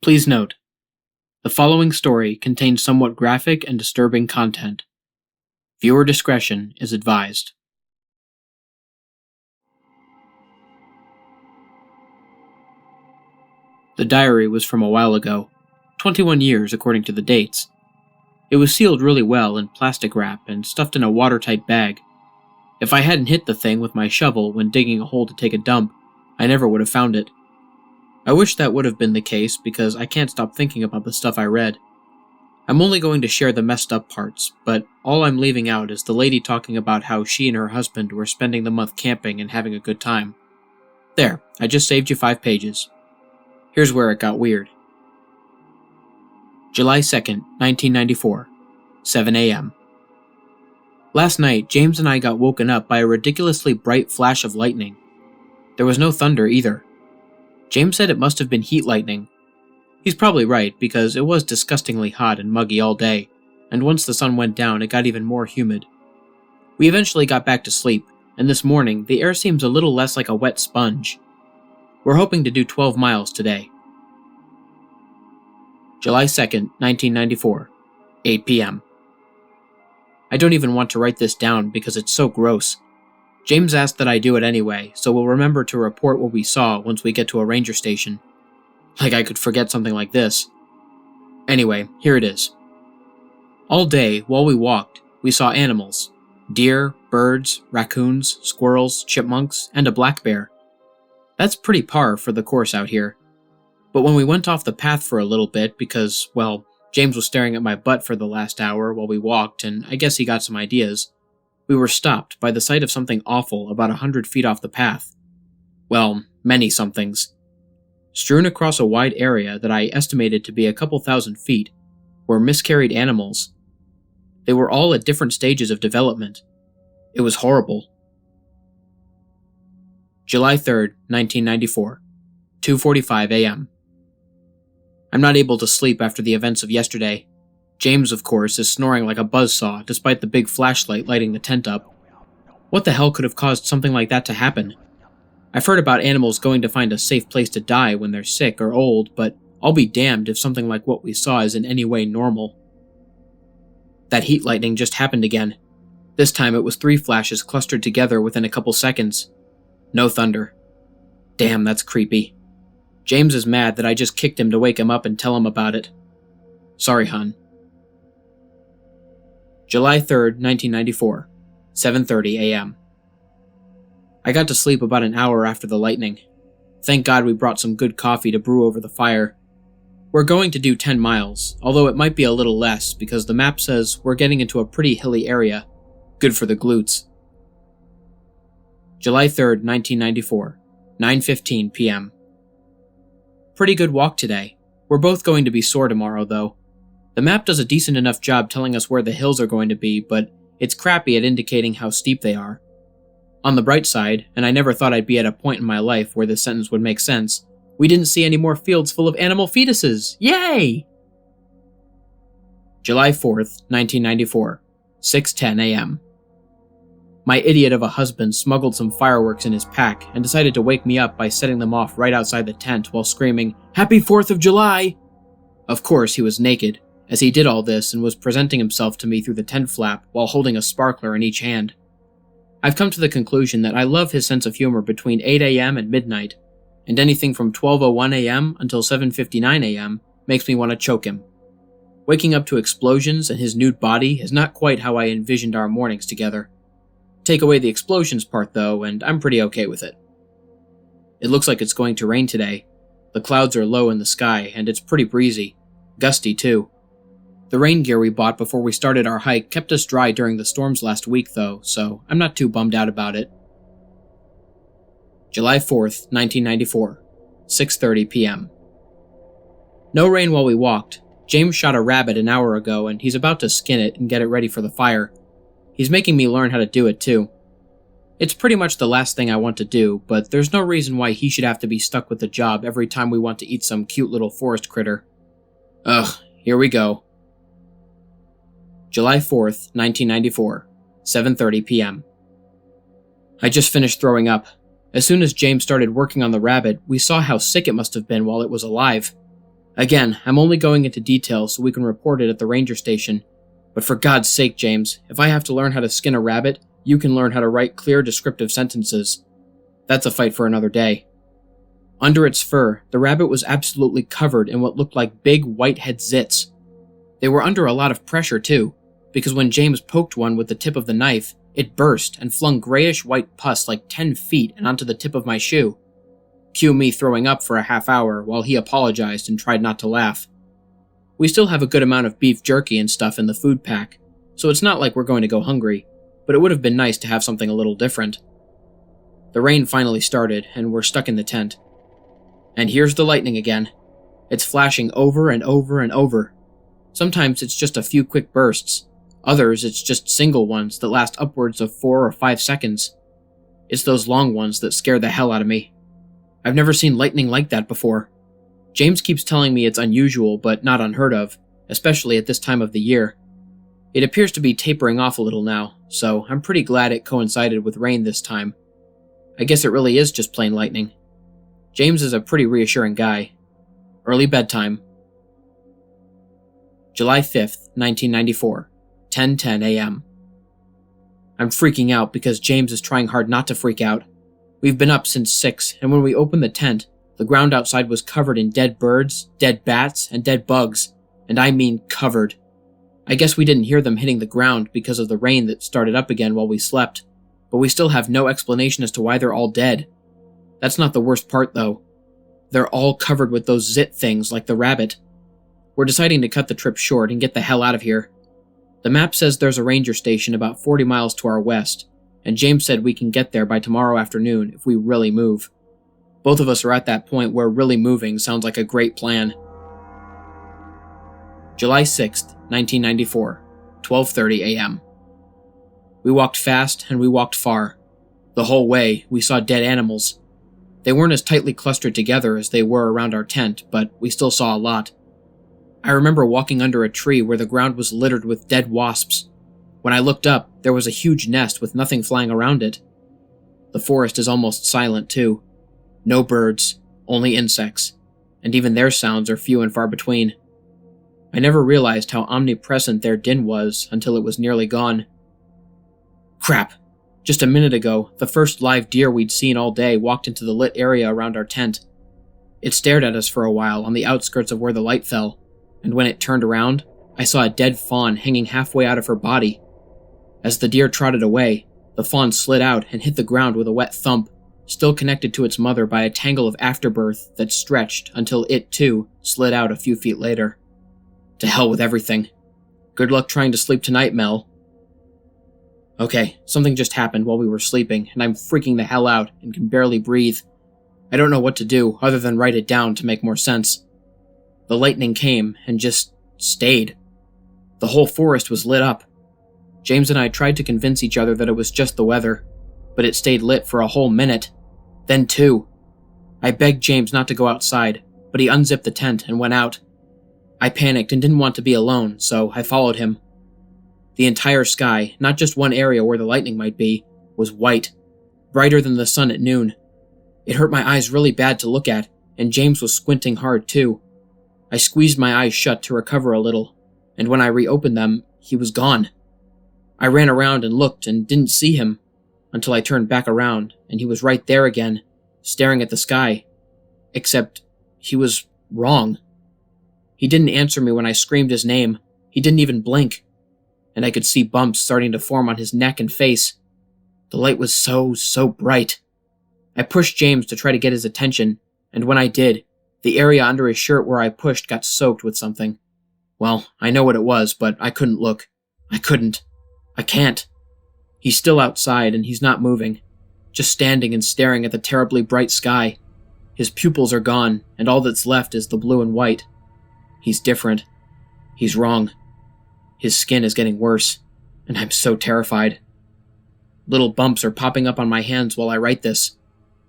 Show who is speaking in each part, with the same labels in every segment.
Speaker 1: Please note, the following story contains somewhat graphic and disturbing content. Viewer discretion is advised. The diary was from a while ago, 21 years according to the dates. It was sealed really well in plastic wrap and stuffed in a watertight bag. If I hadn't hit the thing with my shovel when digging a hole to take a dump, I never would have found it. I wish that would have been the case because I can't stop thinking about the stuff I read. I'm only going to share the messed up parts, but all I'm leaving out is the lady talking about how she and her husband were spending the month camping and having a good time. There, I just saved you 5 pages. Here's where it got weird. July 2nd, 1994, 7 a.m. Last night, James and I got woken up by a ridiculously bright flash of lightning. There was no thunder either. James said it must have been heat lightning. He's probably right, because it was disgustingly hot and muggy all day, and once the sun went down, it got even more humid. We eventually got back to sleep, and this morning, the air seems a little less like a wet sponge. We're hoping to do 12 miles today. July 2nd, 1994, 8 p.m. I don't even want to write this down because it's so gross. James asked that I do it anyway, so we'll remember to report what we saw once we get to a ranger station. Like I could forget something like this. Anyway, here it is. All day, while we walked, we saw animals. Deer, birds, raccoons, squirrels, chipmunks, and a black bear. That's pretty par for the course out here. But when we went off the path for a little bit because, well, James was staring at my butt for the last hour while we walked, and I guess he got some ideas, we were stopped by the sight of something awful about 100 feet off the path. Well, many somethings. Strewn across a wide area that I estimated to be a couple thousand feet were miscarried animals. They were all at different stages of development. It was horrible. July 3rd, 1994, 2:45 a.m. I'm not able to sleep after the events of yesterday. James, of course, is snoring like a buzzsaw despite the big flashlight lighting the tent up. What the hell could have caused something like that to happen? I've heard about animals going to find a safe place to die when they're sick or old, but I'll be damned if something like what we saw is in any way normal. That heat lightning just happened again. This time it was 3 flashes clustered together within a couple seconds. No thunder. Damn, that's creepy. James is mad that I just kicked him to wake him up and tell him about it. Sorry, hon. July 3rd, 1994, 7:30 a.m. I got to sleep about an hour after the lightning. Thank God we brought some good coffee to brew over the fire. We're going to do 10 miles, although it might be a little less because the map says we're getting into a pretty hilly area. Good for the glutes. July 3rd, 1994, 9:15 p.m. Pretty good walk today. We're both going to be sore tomorrow, though. The map does a decent enough job telling us where the hills are going to be, but it's crappy at indicating how steep they are. On the bright side, and I never thought I'd be at a point in my life where this sentence would make sense, we didn't see any more fields full of animal fetuses! Yay! July 4th, 1994, 6:10 a.m. My idiot of a husband smuggled some fireworks in his pack and decided to wake me up by setting them off right outside the tent while screaming, "Happy 4th of July!" Of course, he was naked, as he did all this and was presenting himself to me through the tent flap while holding a sparkler in each hand. I've come to the conclusion that I love his sense of humor between 8 a.m. and midnight, and anything from 12:01 a.m. until 7:59 a.m. makes me want to choke him. Waking up to explosions and his nude body is not quite how I envisioned our mornings together. Take away the explosions part though, and I'm pretty okay with it. It looks like it's going to rain today. The clouds are low in the sky, and it's pretty breezy. Gusty too. The rain gear we bought before we started our hike kept us dry during the storms last week though, so I'm not too bummed out about it. July 4th, 1994, 6:30 p.m. No rain while we walked. James shot a rabbit an hour ago and he's about to skin it and get it ready for the fire. He's making me learn how to do it too. It's pretty much the last thing I want to do, but there's no reason why he should have to be stuck with the job every time we want to eat some cute little forest critter. Ugh, here we go. July 4th, 1994, 7:30 p.m. I just finished throwing up. As soon as James started working on the rabbit, we saw how sick it must have been while it was alive. Again, I'm only going into detail so we can report it at the ranger station. But for God's sake, James, if I have to learn how to skin a rabbit, you can learn how to write clear, descriptive sentences. That's a fight for another day. Under its fur, the rabbit was absolutely covered in what looked like big whitehead zits. They were under a lot of pressure too, because when James poked one with the tip of the knife, it burst and flung grayish-white pus like 10 feet and onto the tip of my shoe. Cue me throwing up for a half hour while he apologized and tried not to laugh. We still have a good amount of beef jerky and stuff in the food pack, so it's not like we're going to go hungry, but it would have been nice to have something a little different. The rain finally started, and we're stuck in the tent. And here's the lightning again. It's flashing over and over and over. Sometimes it's just a few quick bursts. Others, it's just single ones that last upwards of 4 or 5 seconds. It's those long ones that scare the hell out of me. I've never seen lightning like that before. James keeps telling me it's unusual but not unheard of, especially at this time of the year. It appears to be tapering off a little now, so I'm pretty glad it coincided with rain this time. I guess it really is just plain lightning. James is a pretty reassuring guy. Early bedtime. July 5th, 1994, 10:10 a.m. I'm freaking out because James is trying hard not to freak out. We've been up since 6, and when we opened the tent, the ground outside was covered in dead birds, dead bats, and dead bugs, and I mean covered. I guess we didn't hear them hitting the ground because of the rain that started up again while we slept, but we still have no explanation as to why they're all dead. That's not the worst part, though. They're all covered with those zit things like the rabbit. We're deciding to cut the trip short and get the hell out of here. The map says there's a ranger station about 40 miles to our west, and James said we can get there by tomorrow afternoon if we really move. Both of us are at that point where really moving sounds like a great plan. July 6th, 1994, 12:30 a.m. We walked fast and we walked far. The whole way, we saw dead animals. They weren't as tightly clustered together as they were around our tent, but we still saw a lot. I remember walking under a tree where the ground was littered with dead wasps. When I looked up, there was a huge nest with nothing flying around it. The forest is almost silent, too. No birds, only insects, and even their sounds are few and far between. I never realized how omnipresent their din was until it was nearly gone. Crap! Just a minute ago, the first live deer we'd seen all day walked into the lit area around our tent. It stared at us for a while on the outskirts of where the light fell, and when it turned around, I saw a dead fawn hanging halfway out of her body. As the deer trotted away, the fawn slid out and hit the ground with a wet thump, still connected to its mother by a tangle of afterbirth that stretched until it, too, slid out a few feet later. To hell with everything. Good luck trying to sleep tonight, Mel. Okay, something just happened while we were sleeping, and I'm freaking the hell out and can barely breathe. I don't know what to do other than write it down to make more sense. The lightning came and just stayed. The whole forest was lit up. James and I tried to convince each other that it was just the weather, but it stayed lit for a whole minute. Then 2. I begged James not to go outside, but he unzipped the tent and went out. I panicked and didn't want to be alone, so I followed him. The entire sky, not just one area where the lightning might be, was white, brighter than the sun at noon. It hurt my eyes really bad to look at, and James was squinting hard too. I squeezed my eyes shut to recover a little, and when I reopened them, he was gone. I ran around and looked and didn't see him, until I turned back around, and he was right there again, staring at the sky. Except, he was wrong. He didn't answer me when I screamed his name. He didn't even blink. And I could see bumps starting to form on his neck and face. The light was so bright. I pushed James to try to get his attention, and when I did, the area under his shirt where I pushed got soaked with something. Well, I know what it was, but I couldn't look. I couldn't. I can't. He's still outside, and he's not moving, just standing and staring at the terribly bright sky. His pupils are gone, and all that's left is the blue and white. He's different. He's wrong. His skin is getting worse, and I'm so terrified. Little bumps are popping up on my hands while I write this.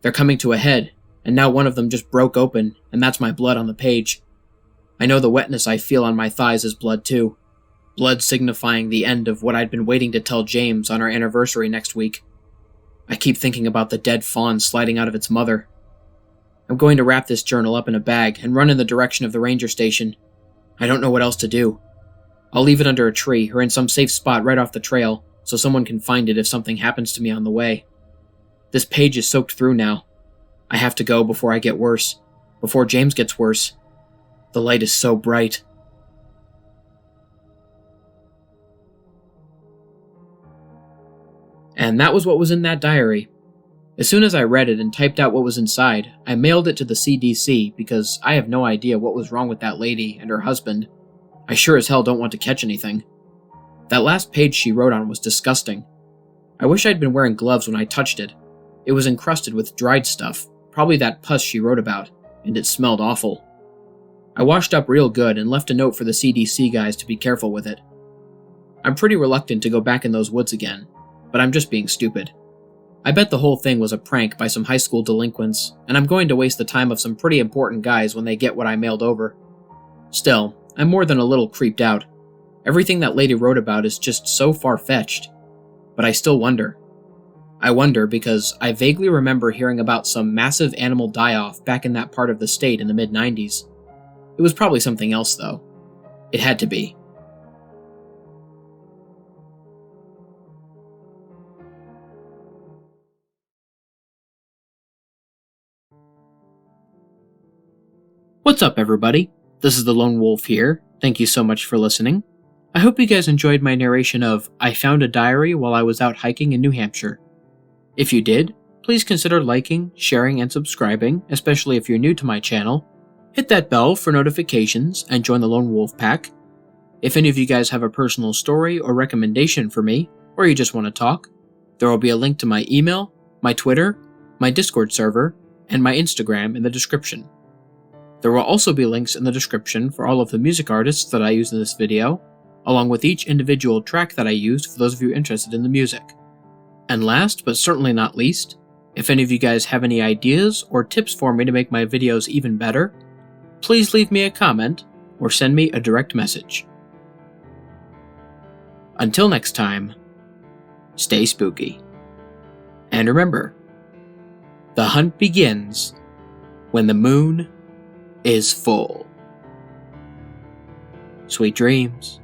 Speaker 1: They're coming to a head, and now one of them just broke open, and that's my blood on the page. I know the wetness I feel on my thighs is blood too. Blood signifying the end of what I'd been waiting to tell James on our anniversary next week. I keep thinking about the dead fawn sliding out of its mother. I'm going to wrap this journal up in a bag and run in the direction of the ranger station. I don't know what else to do. I'll leave it under a tree or in some safe spot right off the trail so someone can find it if something happens to me on the way. This page is soaked through now. I have to go before I get worse, before James gets worse. The light is so bright. And that was what was in that diary. As soon as I read it and typed out what was inside, I mailed it to the CDC because I have no idea what was wrong with that lady and her husband. I sure as hell don't want to catch anything. That last page she wrote on was disgusting. I wish I'd been wearing gloves when I touched it. It was encrusted with dried stuff, probably that pus she wrote about, and it smelled awful. I washed up real good and left a note for the CDC guys to be careful with it. I'm pretty reluctant to go back in those woods again, but I'm just being stupid. I bet the whole thing was a prank by some high school delinquents, and I'm going to waste the time of some pretty important guys when they get what I mailed over. Still, I'm more than a little creeped out. Everything that lady wrote about is just so far-fetched. But I still wonder. I wonder because I vaguely remember hearing about some massive animal die-off back in that part of the state in the mid-90s. It was probably something else, though. It had to be. What's up, everybody? This is the Lone Wolf here. Thank you so much for listening. I hope you guys enjoyed my narration of I Found a Diary While I Was Out Hiking in New Hampshire. If you did, please consider liking, sharing, and subscribing, especially if you're new to my channel. Hit that bell for notifications and join the Lone Wolf Pack. If any of you guys have a personal story or recommendation for me, or you just want to talk, there will be a link to my email, my Twitter, my Discord server, and my Instagram in the description. There will also be links in the description for all of the music artists that I used in this video, along with each individual track that I used for those of you interested in the music. And last, but certainly not least, if any of you guys have any ideas or tips for me to make my videos even better, please leave me a comment or send me a direct message. Until next time, stay spooky. And remember, the hunt begins when the moon is full. Sweet dreams.